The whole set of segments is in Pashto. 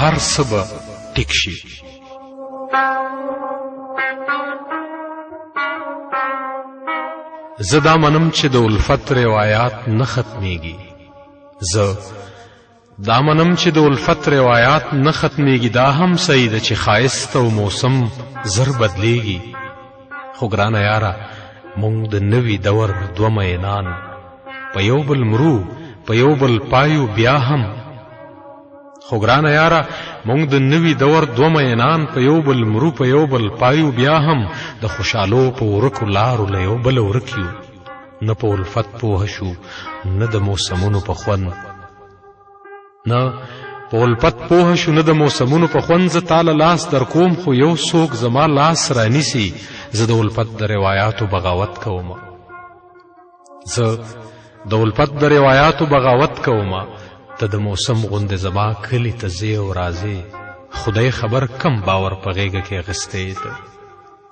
هر څه به ټیک شي. زه دا منم چې د الفت روایات نه ختمیږي. زه دا منم چې د الفت روایات نه ختمیږي. دا هم صحیح ده چې ښایست او موسم زر بدلیږي. خو ګرانه یاره مونږ د نوي دور دوه مینان په یو بل مرو په یو بل پایو بیا هم. خو ګرانه یاره مونږ د نوي دور دوه مینان په یو بل مرو په یو بل پایو بیا هم. د خوشحالو په ورکو لارو له یو بل ورک یو. نه په الفت پوه شو نه د موسمونو په خوند. نه په الفت پوه شو نه د موسمونو په خوند. زه تاله لاس در کوم خو یو څوک زما لاس رانیسي. زه د الفت د روایاتو بغاوت کوم. زه د الفت د روایاتو بغاوت کوم. ته د موسم غوندې زما کلي ته ځې او راځې. خدای خبر کم باور په غېږه کې اخیستی ته.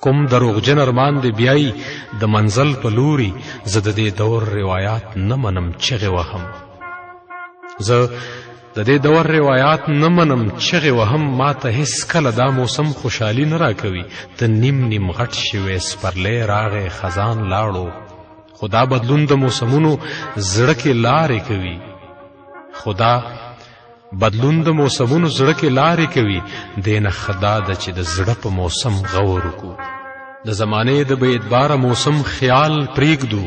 کوم دروغجن ارمان دې بیایي د منزل په لوري. زه د دې دور روایات نه منم چغې وهم. زه د دې دور روایات نه منم چغې وهم. ما ته هیڅکله دا موسم خوشحالي نه راکوي. ته نیم نیم غټ شوې سپرلی راغی خزان لاړو. خو دا بدلون د موسمونو زړه کې لارې کوي. خدا بدلون د موسمونو زړه کې لارې کوي. دینه خدا ده چې د زړه په موسم غور وکړو. د زمانې د بې اعتباره موسم خیال پرېږدو.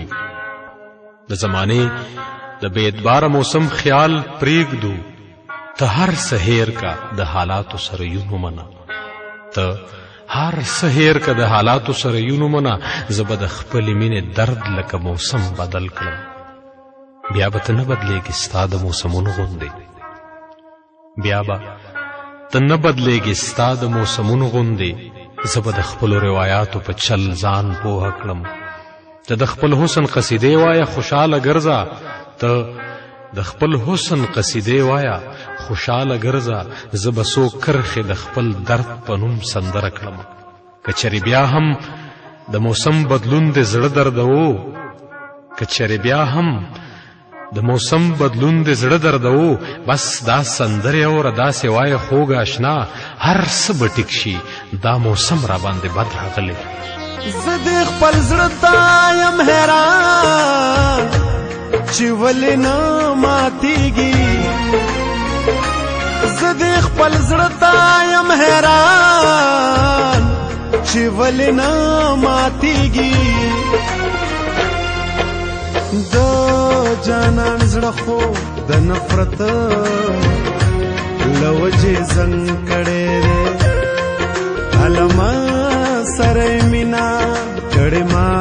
د زمانې د بې اعتباره موسم خیال پرېږدو. ته هر څه هېر کا د حالاتو سره یون ومنه. ته هر څه هېر کا د حالاتو سره یون ومنه. زه به د خپلې مینې درد لکه موسم بدل کړم. بیا به ته نه بدلیږي ستا د موسمونو غوندې. بیا به ته نه بدلیږي ستا د موسمونو غوندې. زه به د خپلو روایاتو په چل ځان پوهه کړم. ته د خپل حسن قصیدې وایه خوشحاله ګرځه. ته د خپل حسن قصیدې وایه خوشحاله ګرځه. زه به څو کرښې د خپل درد په نوم سندره کړم. که چېرې بیا هم د موسم بدلون د زړه دردوو. که چېرې بیا هم د موسم بدلون د زړه دردوو. بس دا سندرې اوره داسې وایه خوږ اشنا. هر څه به ټیک شي. دا موسم را باندې بد راغلی. زه د خپل زړه ته یم حیران چې ولې نه ماتېږي. زه د خپل زړه ته یم حیران چې ولې نه ماتېږي. د جانان زړه خو د نفرت له وجې زنګ کړی دی. هله ما سره یې مینه کړې ما